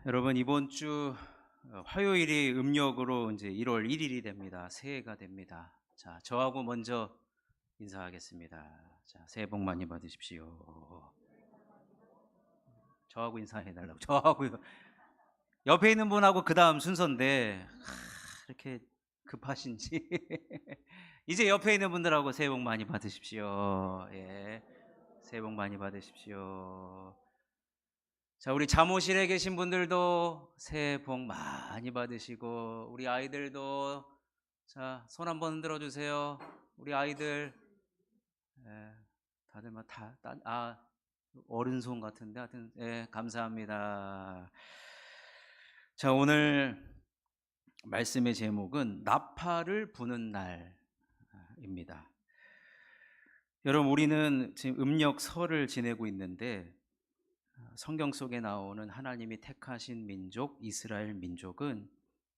여러분 이번 주 화요일이 음력으로 이제 1월 1일이 됩니다. 새해가 됩니다. 자, 저하고 먼저 인사하겠습니다. 자, 새해 복 많이 받으십시오. 저하고 인사해 달라고. 저하고요. 옆에 있는 분하고 그다음 순서인데 이렇게 급하신지. 이제 옆에 있는 분들하고 새해 복 많이 받으십시오. 예. 새해 복 많이 받으십시오. 자, 우리 잠옷실에 계신 분들도 새해 복 많이 받으시고, 우리 아이들도 자, 손 한번 흔들어 주세요. 우리 아이들. 예, 다들 어른손 같은데 하여튼 예, 감사합니다. 자, 오늘 말씀의 제목은 나팔을 부는 날입니다. 여러분, 우리는 지금 음력설을 지내고 있는데 성경 속에 나오는 하나님이 택하신 민족 이스라엘 민족은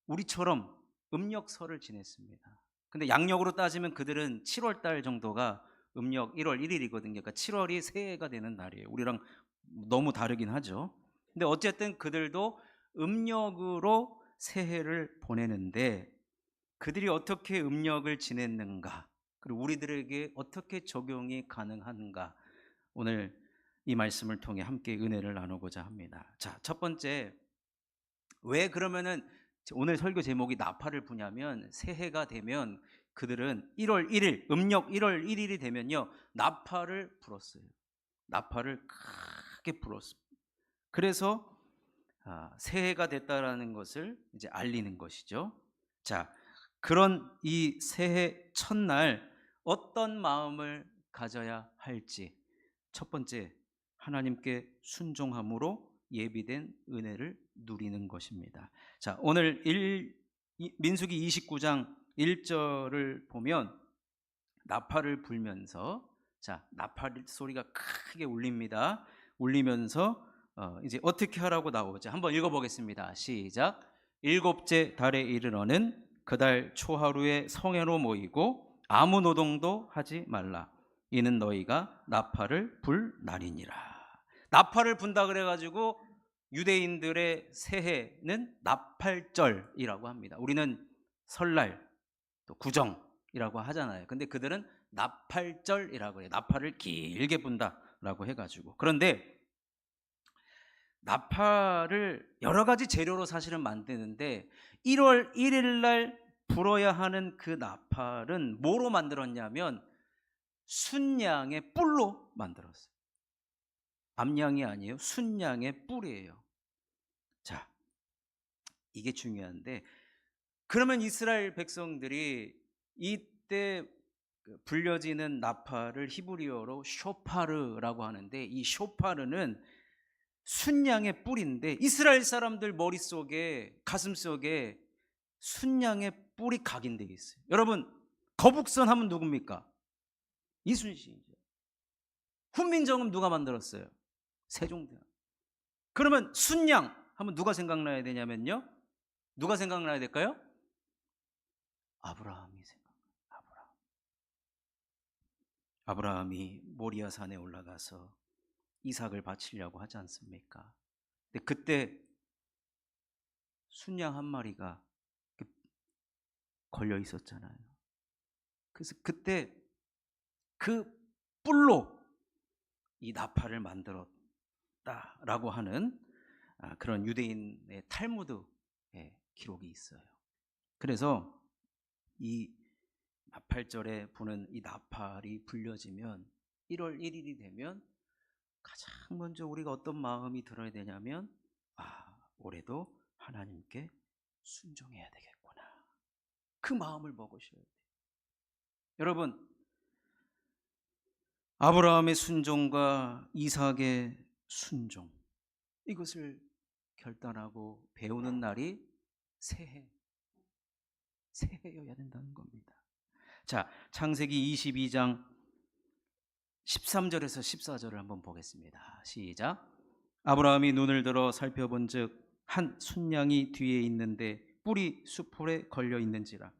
우리처럼 음력설을 지냈습니다. 근데 양력으로 따지면 그들은 7월 달 정도가 음력 1월 1일이거든요. 그러니까 7월이 새해가 되는 날이에요. 우리랑 너무 다르긴 하죠. 근데 어쨌든 그들도 음력으로 새해를 보내는데 그들이 어떻게 음력을 지냈는가, 그리고 우리들에게 어떻게 적용이 가능한가, 오늘 이 말씀을 통해 함께 은혜를 나누고자 합니다. 자, 첫 번째, 왜 그러면은 오늘 설교 제목이 나팔을 부냐면 새해가 되면 그들은 1월 1일, 음력 1월 1일이 되면요, 나팔을 불었어요. 나팔을 크게 불었습니다. 그래서 새해가 됐다라는 것을 이제 알리는 것이죠. 자, 그런 이 새해 첫날 어떤 마음을 가져야 할지, 첫 번째, 하나님께 순종함으로 예비된 은혜를 누리는 것입니다. 자, 오늘 민수기 29장 1절을 보면 나팔을 불면서, 자, 나팔 소리가 크게 울립니다. 울리면서 이제 어떻게 하라고 나오죠? 한번 읽어보겠습니다. 시작. 일곱째 달에 이르러는 그달 초하루에 성회로 모이고 아무 노동도 하지 말라. 이는 너희가 나팔을 불 날이니라. 나팔을 분다 그래가지고 유대인들의 새해는 나팔절이라고 합니다. 우리는 설날, 또 구정이라고 하잖아요. 근데 그들은 나팔절이라고 해요. 나팔을 길게 분다라고 해가지고. 그런데 나팔을 여러 가지 재료로 사실은 만드는데 1월 1일 날 불어야 하는 그 나팔은 뭐로 만들었냐면 순양의 뿔로 만들었어요. 암양이 아니에요. 순양의 뿔이에요. 자, 이게 중요한데, 그러면 이스라엘 백성들이 이때 불려지는 나팔을 히브리어로 쇼파르라고 하는데, 이 쇼파르는 순양의 뿔인데 이스라엘 사람들 머릿속에, 가슴속에 순양의 뿔이 각인되어 있어요. 여러분, 거북선 하면 누굽니까? 이순신이죠. 훈민정음 누가 만들었어요? 세종대왕. 그러면 순양 하면 누가 생각나야 되냐면요, 누가 생각나야 될까요? 아브라함이 생각나요. 아브라함이 모리아 산에 올라가서 이삭을 바치려고 하지 않습니까? 근데 그때 순양 한 마리가 걸려 있었잖아요. 그래서 그때 그 뿔로 이 나팔을 만들었다라고 하는 그런 유대인의 탈무드의 기록이 있어요. 그래서 이 나팔절에 부는 이 나팔이 불려지면 1월 1일이 되면 가장 먼저 우리가 어떤 마음이 들어야 되냐면, 올해도 하나님께 순종해야 되겠구나, 그 마음을 먹으셔야 돼요. 여러분, 아브라함의 순종과 이삭의 순종, 이것을 결단하고 배우는 날이 새해여야 된다는 겁니다. 자, 창세기 22장 13절에서 14절을 한번 보겠습니다. 시작. 아브라함이 눈을 들어 살펴본즉 한 순양이 뒤에 있는데 뿔이 수풀에 걸려 있는지라.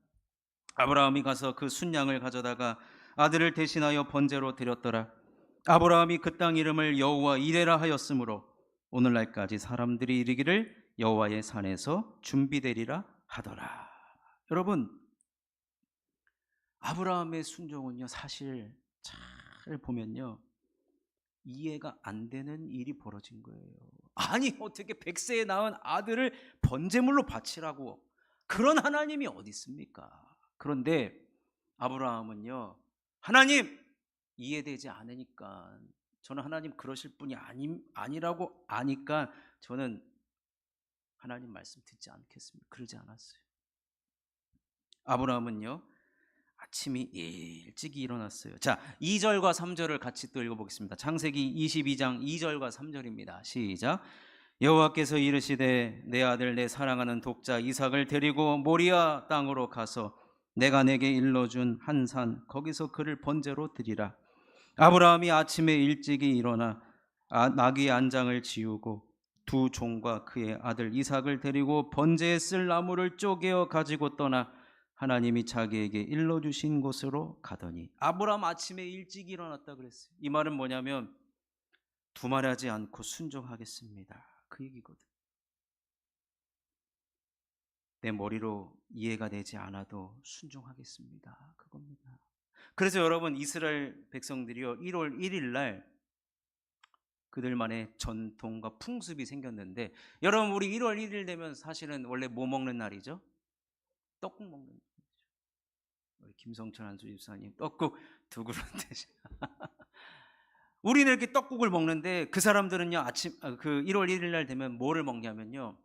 아브라함이 가서 그 순양을 가져다가 아들을 대신하여 번제로 드렸더라. 아브라함이 그 땅 이름을 여호와 이레라 하였으므로 오늘날까지 사람들이 이르기를 여호와의 산에서 준비되리라 하더라. 여러분, 아브라함의 순종은요, 사실 잘 보면요, 이해가 안 되는 일이 벌어진 거예요. 아니, 어떻게 100세에 낳은 아들을 번제물로 바치라고, 그런 하나님이 어디 있습니까? 그런데 아브라함은요, 하나님, 이해되지 않으니까, 저는 하나님 그러실 분이 아니라고 아니까 저는 하나님 말씀 듣지 않겠습니다. 그러지 않았어요. 아브라함은요, 아침이 일찍 일어났어요. 자, 2절과 3절을 같이 또 읽어보겠습니다. 창세기 22장 2절과 3절입니다. 시작. 여호와께서 이르시되 내 아들 내 사랑하는 독자 이삭을 데리고 모리아 땅으로 가서 내가 내게 일러준 한 산 거기서 그를 번제로 드리라. 아브라함이 아침에 일찍이 일어나 나귀 안장을 지우고 두 종과 그의 아들 이삭을 데리고 번제에 쓸 나무를 쪼개어 가지고 떠나 하나님이 자기에게 일러주신 곳으로 가더니, 아브라함 아침에 일찍 일어났다 그랬어요. 이 말은 뭐냐면 두말하지 않고 순종하겠습니다, 그 얘기거든. 내 머리로 이해가 되지 않아도 순종하겠습니다, 그겁니다. 그래서 여러분, 이스라엘 백성들이요, 1월 1일 날 그들만의 전통과 풍습이 생겼는데, 여러분, 우리 1월 1일 되면 사실은 원래 뭐 먹는 날이죠? 떡국 먹는 날이죠. 우리 김성철 한수 집사님 떡국 두 그릇 드시. 우리는 이렇게 떡국을 먹는데, 그 사람들은요, 아침 그 1월 1일 날 되면 뭐를 먹냐면요,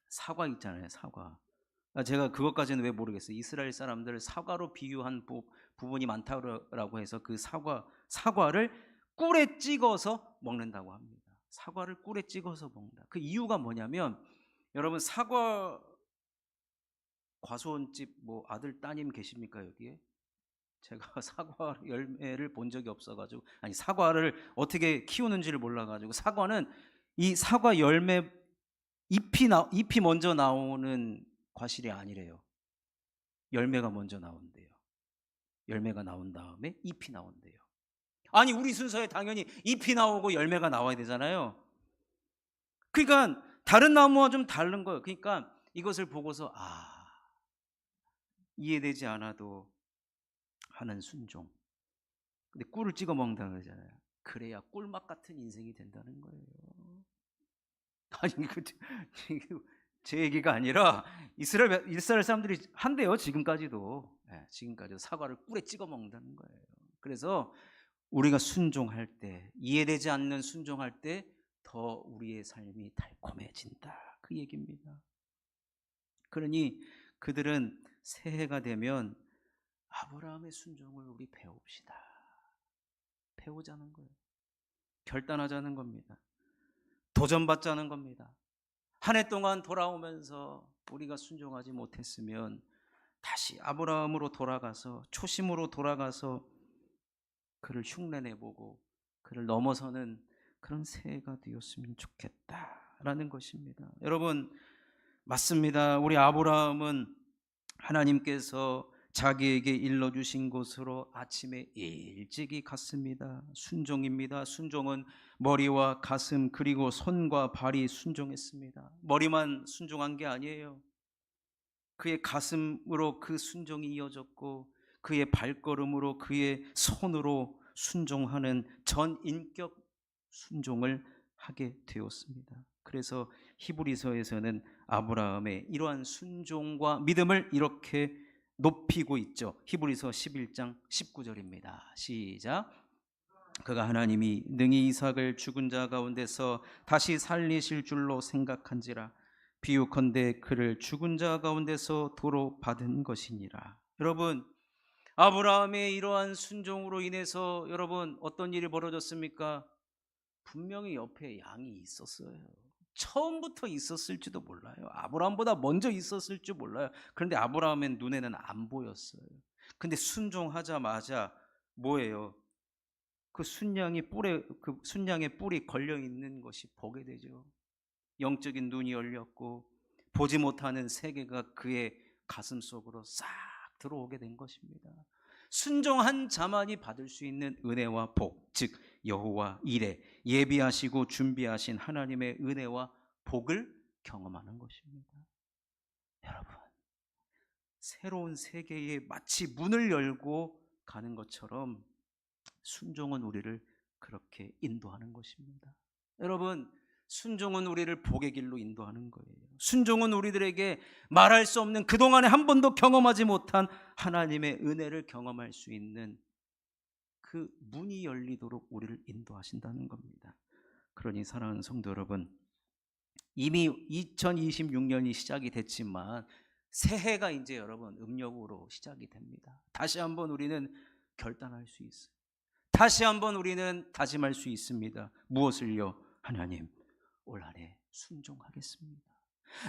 사과 있잖아요, 사과. 제가 그것까지는 왜 모르겠어요. 이스라엘 사람들 사과로 비유한 부분이 많다고 해서 그 사과를 꿀에 찍어서 먹는다고 합니다. 사과를 꿀에 찍어서 먹는다. 그 이유가 뭐냐면, 여러분, 사과 과수원집 뭐 아들 따님 계십니까, 여기에? 제가 사과 열매를 본 적이 없어가지고, 아니, 사과를 어떻게 키우는지를 몰라가지고, 사과는 이 사과 열매 잎이 먼저 나오는 과실이 아니래요. 열매가 먼저 나온대요. 열매가 나온 다음에 잎이 나온대요. 아니, 우리 순서에 당연히 잎이 나오고 열매가 나와야 되잖아요. 그러니까 다른 나무와 좀 다른 거예요. 그러니까 이것을 보고서 이해되지 않아도 하는 순종. 근데 꿀을 찍어 먹는다 그러잖아요. 그래야 꿀맛 같은 인생이 된다는 거예요. 아니, 제 얘기가 아니라 이스라엘 사람들이 한대요. 지금까지도 사과를 꿀에 찍어 먹는다는 거예요. 그래서 우리가 순종할 때, 이해되지 않는 순종할 때 더 우리의 삶이 달콤해진다, 그 얘기입니다. 그러니 그들은 새해가 되면 아브라함의 순종을 우리 배우자는 거예요. 결단하자는 겁니다. 도전받자는 겁니다. 한 해 동안 돌아오면서 우리가 순종하지 못했으면 다시 아브라함으로 돌아가서, 초심으로 돌아가서 그를 흉내내보고 그를 넘어서는 그런 새해가 되었으면 좋겠다라는 것입니다. 여러분, 맞습니다. 우리 아브라함은 하나님께서 자기에게 일러주신 곳으로 아침에 일찍이 갔습니다. 순종입니다. 순종은 머리와 가슴 그리고 손과 발이 순종했습니다. 머리만 순종한 게 아니에요. 그의 가슴으로 그 순종이 이어졌고, 그의 발걸음으로, 그의 손으로 순종하는 전인격 순종을 하게 되었습니다. 그래서 히브리서에서는 아브라함의 이러한 순종과 믿음을 이렇게 높이고 있죠. 히브리서 11장 19절입니다. 시작. 그가 하나님이 능히 이삭을 죽은 자 가운데서 다시 살리실 줄로 생각한지라 비유컨대 그를 죽은 자 가운데서 도로 받은 것이니라. 여러분, 아브라함의 이러한 순종으로 인해서 여러분 어떤 일이 벌어졌습니까? 분명히 옆에 양이 있었어요. 처음부터 있었을지도 몰라요. 아브라함보다 먼저 있었을 줄 몰라요. 그런데 아브라함의 눈에는 안 보였어요. 근데 순종하자마자 뭐예요? 그 순양의 뿔이 걸려 있는 것이 보게 되죠. 영적인 눈이 열렸고 보지 못하는 세계가 그의 가슴 속으로 싹 들어오게 된 것입니다. 순종한 자만이 받을 수 있는 은혜와 복, 즉 여호와 이레, 예비하시고 준비하신 하나님의 은혜와 복을 경험하는 것입니다. 여러분, 새로운 세계에 마치 문을 열고 가는 것처럼 순종은 우리를 그렇게 인도하는 것입니다. 여러분, 순종은 우리를 복의 길로 인도하는 거예요. 순종은 우리들에게 말할 수 없는, 그동안에 한 번도 경험하지 못한 하나님의 은혜를 경험할 수 있는 그 문이 열리도록 우리를 인도하신다는 겁니다. 그러니 사랑하는 성도 여러분, 이미 2026년이 시작이 됐지만 새해가 이제 여러분 음력으로 시작이 됩니다. 다시 한번 우리는 결단할 수 있어요. 다시 한번 우리는 다짐할 수 있습니다. 무엇을요? 하나님, 올 한해 순종하겠습니다.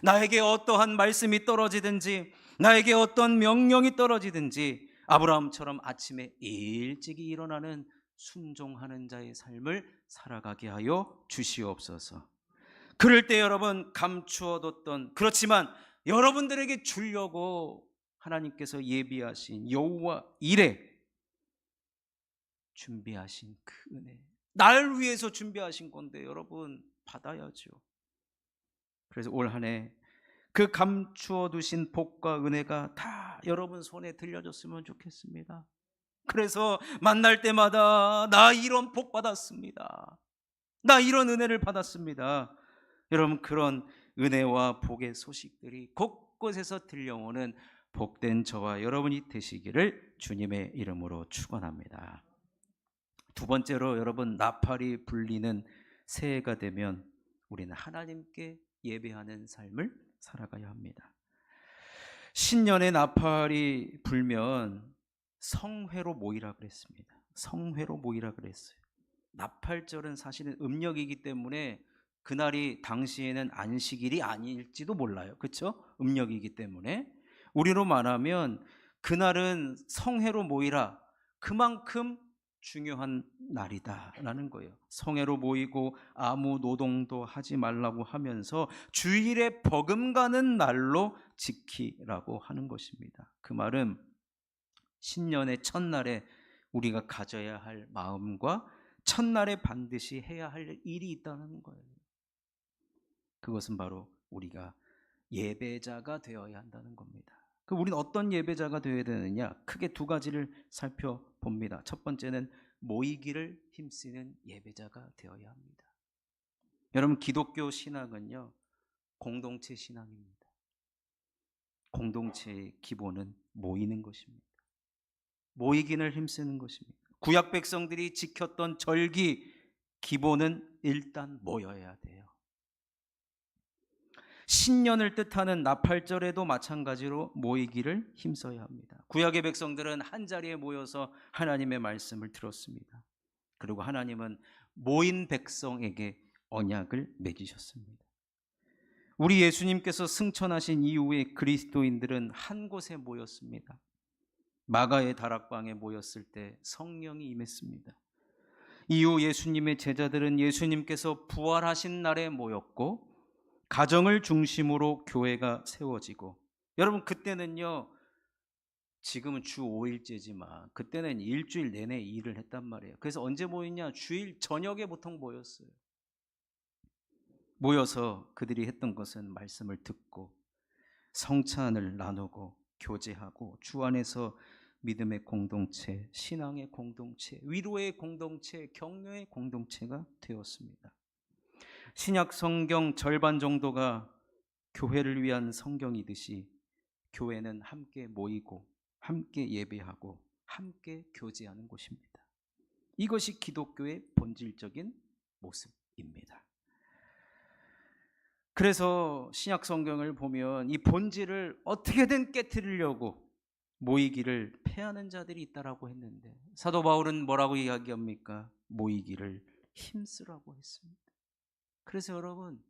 나에게 어떠한 말씀이 떨어지든지, 나에게 어떤 명령이 떨어지든지 아브라함처럼 아침에 일찍이 일어나는 순종하는 자의 삶을 살아가게 하여 주시옵소서. 그럴 때 여러분, 감추어뒀던, 그렇지만 여러분들에게 주려고 하나님께서 예비하신 여호와 이레 준비하신 그 은혜, 날 위해서 준비하신 건데 여러분 받아야죠. 그래서 올 한 해 그 감추어 두신 복과 은혜가 다 여러분 손에 들려줬으면 좋겠습니다. 그래서 만날 때마다 나 이런 복 받았습니다, 나 이런 은혜를 받았습니다. 여러분, 그런 은혜와 복의 소식들이 곳곳에서 들려오는 복된 저와 여러분이 되시기를 주님의 이름으로 축원합니다. 두 번째로 여러분, 나팔이 불리는 새해가 되면 우리는 하나님께 예배하는 삶을 살아가야 합니다. 신년에 나팔이 불면 성회로 모이라 그랬습니다. 성회로 모이라 그랬어요. 나팔절은 사실은 음력이기 때문에 그날이 당시에는 안식일이 아닐지도 몰라요. 그렇죠? 음력이기 때문에. 우리로 말하면 그날은 성회로 모이라, 그만큼 중요한 날이다라는 거예요. 성회로 모이고 아무 노동도 하지 말라고 하면서 주일에 버금가는 날로 지키라고 하는 것입니다. 그 말은 신년의 첫날에 우리가 가져야 할 마음과 첫날에 반드시 해야 할 일이 있다는 거예요. 그것은 바로 우리가 예배자가 되어야 한다는 겁니다. 우리는 어떤 예배자가 되어야 되느냐? 크게 두 가지를 살펴봅니다. 첫 번째는 모이기를 힘쓰는 예배자가 되어야 합니다. 여러분, 기독교 신앙은요, 공동체 신앙입니다. 공동체의 기본은 모이는 것입니다. 모이기를 힘쓰는 것입니다. 구약 백성들이 지켰던 절기 기본은 일단 모여야 돼요. 신년을 뜻하는 나팔절에도 마찬가지로 모이기를 힘써야 합니다. 구약의 백성들은 한 자리에 모여서 하나님의 말씀을 들었습니다. 그리고 하나님은 모인 백성에게 언약을 맺으셨습니다. 우리 예수님께서 승천하신 이후에 그리스도인들은 한 곳에 모였습니다. 마가의 다락방에 모였을 때 성령이 임했습니다. 이후 예수님의 제자들은 예수님께서 부활하신 날에 모였고 가정을 중심으로 교회가 세워지고, 여러분 그때는요, 지금은 주 5일제지만 그때는 일주일 내내 일을 했단 말이에요. 그래서 언제 모였냐? 주일 저녁에 보통 모였어요. 모여서 그들이 했던 것은 말씀을 듣고 성찬을 나누고 교제하고 주 안에서 믿음의 공동체, 신앙의 공동체, 위로의 공동체, 격려의 공동체가 되었습니다. 신약 성경 절반 정도가 교회를 위한 성경이듯이 교회는 함께 모이고 함께 예배하고 함께 교제하는 곳입니다. 이것이 기독교의 본질적인 모습입니다. 그래서 신약 성경을 보면 이 본질을 어떻게든 깨트리려고 모이기를 패하는 자들이 있다라고 했는데, 사도 바울은 뭐라고 이야기합니까? 모이기를 힘쓰라고 했습니다. 그래서 여러분,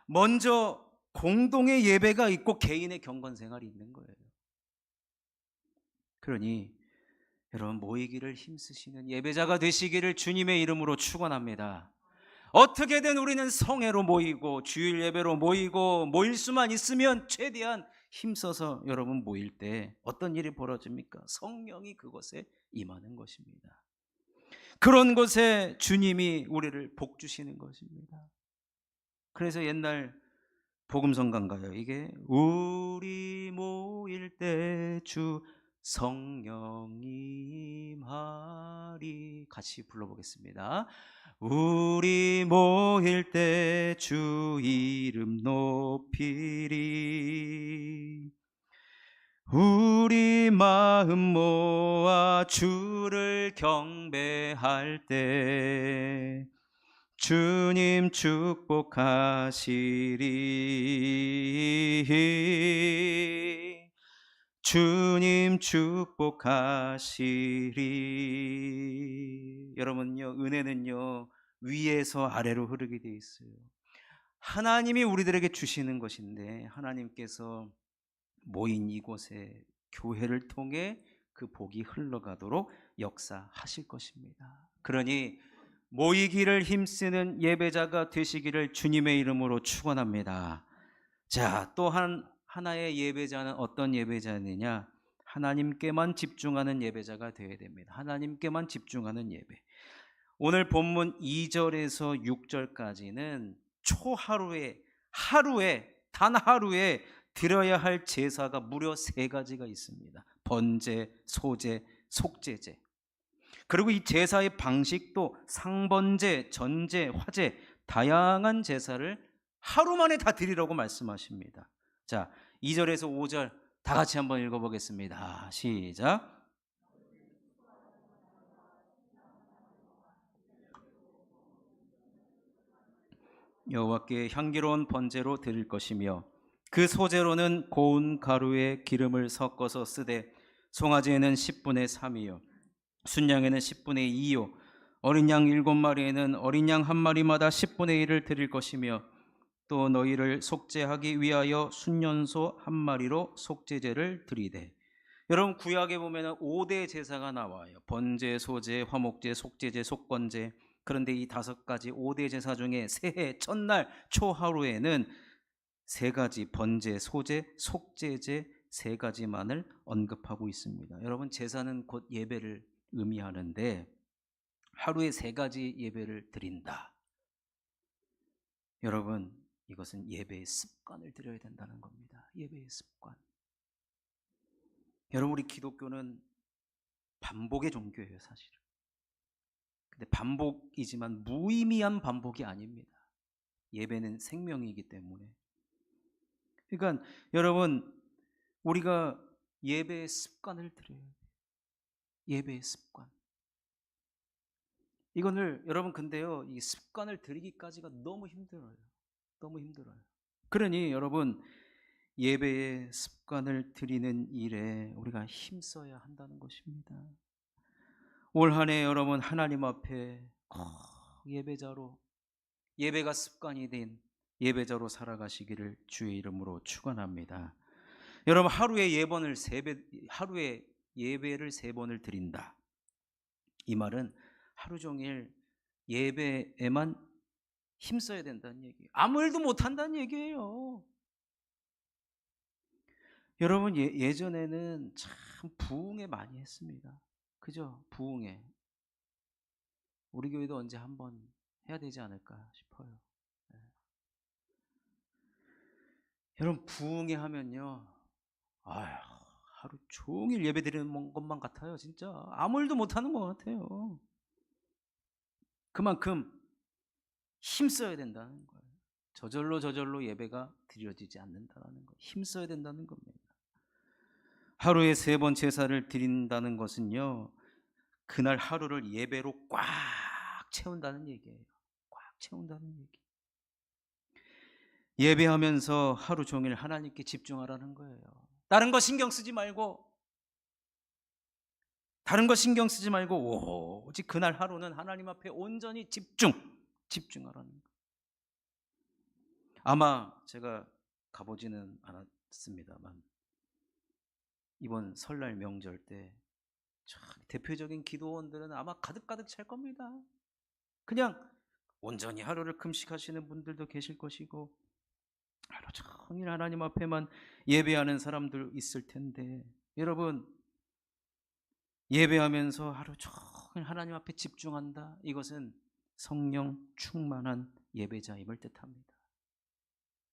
먼저 공동의 예배가 있고 개인의 경건 생활이 있는 거예요. 그러니 여러분, 모이기를 힘쓰시는 예배자가 되시기를 주님의 이름으로 축원합니다. 어떻게든 우리는 성회로 모이고 주일 예배로 모이고, 모일 수만 있으면 최대한 힘써서 여러분 모일 때 어떤 일이 벌어집니까? 성령이 그곳에 임하는 것입니다. 그런 곳에 주님이 우리를 복 주시는 것입니다. 그래서 옛날 복음성가인가요? 이게 우리 모일 때 주 성령이 임하리, 같이 불러보겠습니다. 우리 모일 때 주 이름 높이리. 우리 마음 모아 주를 경배할 때 주님 축복하시리. 주님 축복하시리. 여러분요, 은혜는요 위에서 아래로 흐르게 돼 있어요. 하나님이 우리들에게 주시는 것인데 하나님께서 모인 이곳에 교회를 통해 그 복이 흘러가도록 역사하실 것입니다. 그러니 모이기를 힘쓰는 예배자가 되시기를 주님의 이름으로 축원합니다. 자, 또 하나의 예배자는 어떤 예배자느냐? 하나님께만 집중하는 예배자가 되어야 됩니다. 하나님께만 집중하는 예배. 오늘 본문 2절에서 6절까지는 단 하루에 드려야 할 제사가 무려 3가지가 있습니다. 번제, 소제, 속제제. 그리고 이 제사의 방식도 상번제, 전제, 화제, 다양한 제사를 하루 만에 다 드리라고 말씀하십니다. 자, 2절에서 5절 다 같이 한번 읽어보겠습니다. 시작. 여호와께 향기로운 번제로 드릴 것이며 그 소제로는 고운 가루에 기름을 섞어서 쓰되 송아지에는 10분의 3이요 순양에는 10분의 2요 어린 양 7마리에는 어린 양 한 마리마다 10분의 1을 드릴 것이며 또 너희를 속죄하기 위하여 순년소 한 마리로 속죄제를 드리되. 여러분 구약에 보면 5대 제사가 나와요. 번제, 소제, 화목제, 속죄제, 속건제. 그런데 이 5가지 5대 제사 중에 새해 첫날 초하루에는 3가지 번제, 소제, 속죄제 3가지만을 언급하고 있습니다. 여러분 제사는 곧 예배를 의미하는데 하루에 3가지 예배를 드린다. 여러분 이것은 예배의 습관을 드려야 된다는 겁니다. 예배의 습관. 여러분 우리 기독교는 반복의 종교예요 사실은. 근데 반복이지만 무의미한 반복이 아닙니다. 예배는 생명이기 때문에. 그러니까 여러분 우리가 예배의 습관을 들여야 돼요. 예배의 습관. 이거를 여러분 근데요 이 습관을 들이기까지가 너무 힘들어요. 너무 힘들어요. 그러니 여러분 예배의 습관을 들이는 일에 우리가 힘써야 한다는 것입니다. 올 한 해 여러분 하나님 앞에 예배자로 예배가 습관이 된 예배자로 살아가시기를 주의 이름으로 축원합니다. 여러분 하루에 예배를 3번을 드린다. 이 말은 하루 종일 예배에만 힘써야 된다는 얘기예요. 아무 일도 못 한다는 얘기예요. 여러분 예전에는 참 부흥회 많이 했습니다. 그죠? 부흥회. 우리 교회도 언제 한번 해야 되지 않을까 싶어요. 네. 여러분 부흥회 하면요 아휴 하루 종일 예배 드리는 것만 같아요. 진짜 아무 일도 못하는 것 같아요. 그만큼 힘써야 된다는 거예요. 저절로 예배가 드려지지 않는다는 거예요. 힘써야 된다는 겁니다. 하루에 3번 제사를 드린다는 것은요 그날 하루를 예배로 꽉 채운다는 얘기예요. 꽉 채운다는 얘기. 예배하면서 하루 종일 하나님께 집중하라는 거예요. 다른 거 신경 쓰지 말고 오직 그날 하루는 하나님 앞에 온전히 집중하라는 거예요. 아마 제가 가보지는 않았습니다만 이번 설날 명절 때 대표적인 기도원들은 아마 가득 찰 겁니다. 그냥 온전히 하루를 금식하시는 분들도 계실 것이고 하루 종일 하나님 앞에만 예배하는 사람들 있을 텐데 여러분 예배하면서 하루 종일 하나님 앞에 집중한다. 이것은 성령 충만한 예배자임을 뜻합니다.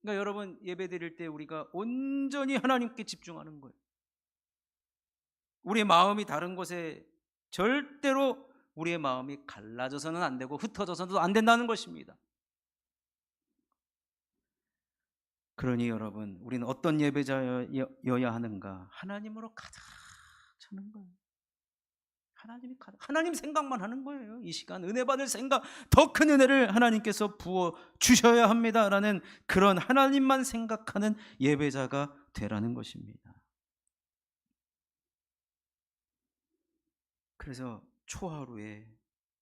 그러니까 여러분, 예배 드릴 때 우리가 온전히 하나님께 집중하는 거예요. 우리의 마음이 다른 곳에 절대로 우리의 마음이 갈라져서는 안 되고 흩어져서도 안 된다는 것입니다. 그러니 여러분, 우리는 어떤 예배자여야 하는가? 하나님으로 가득 차는 거예요. 하나님 생각만 하는 거예요. 이 시간 은혜 받을 생각, 더 큰 은혜를 하나님께서 부어 주셔야 합니다라는 그런 하나님만 생각하는 예배자가 되라는 것입니다. 그래서 초하루에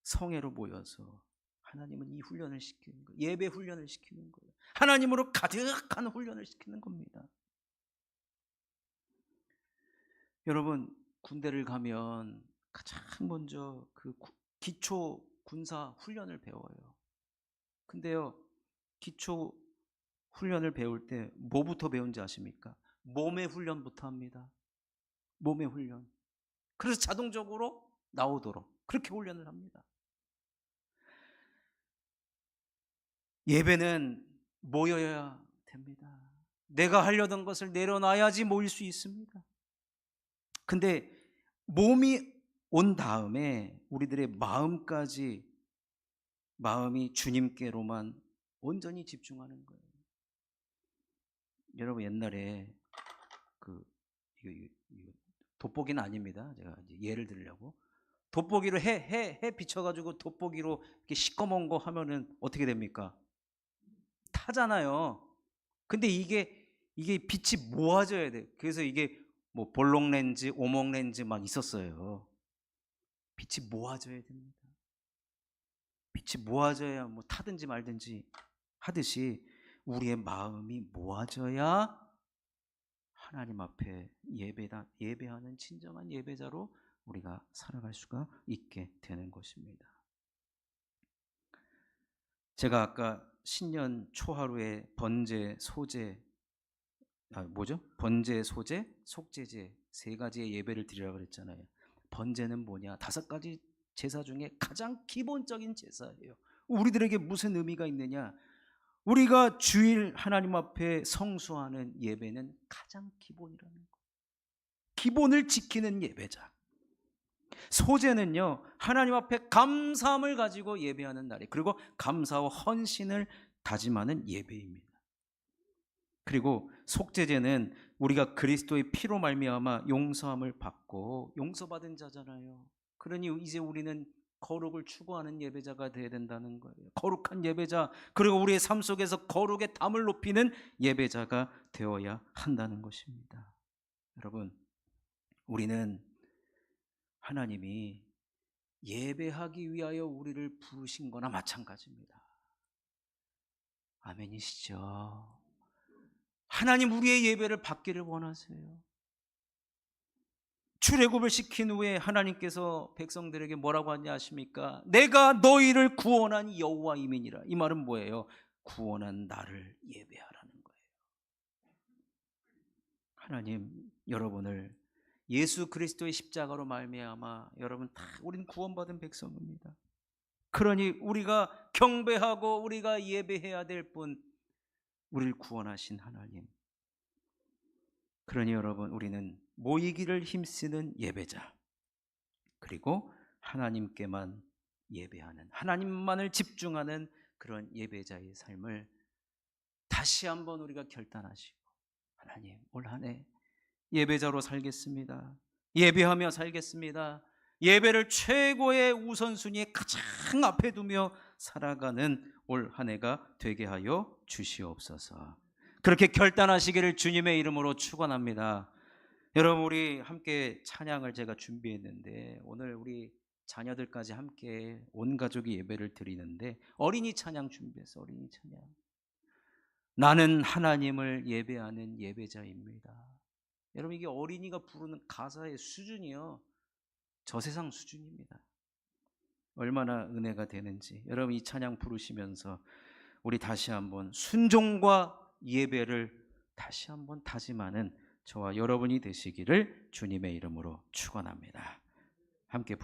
성회로 모여서 하나님은 이 훈련을 시키는 거예요. 예배 훈련을 시키는 거예요. 하나님으로 가득한 훈련을 시키는 겁니다. 여러분, 군대를 가면 가장 먼저 그 기초 군사 훈련을 배워요. 근데요, 기초 훈련을 배울 때 뭐부터 배운지 아십니까? 몸의 훈련부터 합니다. 몸의 훈련. 그래서 자동적으로 나오도록 그렇게 훈련을 합니다. 예배는 모여야 됩니다. 내가 하려던 것을 내려놔야지 모일 수 있습니다. 근데 몸이 온 다음에 우리들의 마음이 주님께로만 온전히 집중하는 거예요. 여러분, 옛날에 이거 돋보기는 아닙니다. 제가 이제 예를 들려고 돋보기로 해 비춰가지고 돋보기로 이렇게 시꺼먼 거 하면은 어떻게 됩니까? 타잖아요. 근데 이게 빛이 모아져야 돼. 그래서 이게 뭐 볼록 렌즈, 오목 렌즈 막 있었어요. 빛이 모아져야 됩니다. 빛이 모아져야 뭐 타든지 말든지 하듯이 우리의 마음이 모아져야 하나님 앞에 예배하는 진정한 예배자로 우리가 살아갈 수가 있게 되는 것입니다. 제가 아까 신년 초하루에 번제, 소제, 속제제 세 가지의 예배를 드리라고 그랬잖아요. 번제는 뭐냐? 5가지 제사 중에 가장 기본적인 제사예요. 우리들에게 무슨 의미가 있느냐? 우리가 주일 하나님 앞에 성수하는 예배는 가장 기본이라는 거예요. 기본을 지키는 예배자. 소제는요, 하나님 앞에 감사함을 가지고 예배하는 날이, 그리고 감사와 헌신을 다짐하는 예배입니다. 그리고 속죄제는 우리가 그리스도의 피로 말미암아 용서함을 받고 용서받은 자잖아요. 그러니 이제 우리는 거룩을 추구하는 예배자가 되어야 된다는 거예요. 거룩한 예배자, 그리고 우리의 삶 속에서 거룩의 담을 높이는 예배자가 되어야 한다는 것입니다. 여러분, 우리는 하나님이 예배하기 위하여 우리를 부르신 거나 마찬가지입니다. 아멘이시죠? 하나님 우리의 예배를 받기를 원하세요. 출애굽을 시킨 후에 하나님께서 백성들에게 뭐라고 하냐 아십니까? 내가 너희를 구원한 여호와임이니라. 이 말은 뭐예요? 구원한 나를 예배하라는 거예요. 하나님 여러분을 예수 그리스도의 십자가로 말미암아 여러분 다 우린 구원받은 백성입니다. 그러니 우리가 경배하고 우리가 예배해야 될 분, 우리를 구원하신 하나님. 그러니 여러분, 우리는 모이기를 힘쓰는 예배자, 그리고 하나님께만 예배하는, 하나님만을 집중하는 그런 예배자의 삶을 다시 한번 우리가 결단하시고, 하나님 올 한 해 예배자로 살겠습니다. 예배하며 살겠습니다. 예배를 최고의 우선순위에 가장 앞에 두며 살아가는 올 한 해가 되게 하여 주시옵소서. 그렇게 결단하시기를 주님의 이름으로 축원합니다. 여러분, 우리 함께 찬양을 제가 준비했는데 오늘 우리 자녀들까지 함께 온 가족이 예배를 드리는데 어린이 찬양 준비했어. 어린이 찬양. 나는 하나님을 예배하는 예배자입니다. 여러분, 이게 어린이가 부르는 가사의 수준이요, 저세상 수준입니다. 얼마나 은혜가 되는지. 여러분, 이 찬양 부르시면서 우리 다시 한번 순종과 예배를 다시 한번 다짐하는 저와 여러분이 되시기를 주님의 이름으로 축원합니다. 함께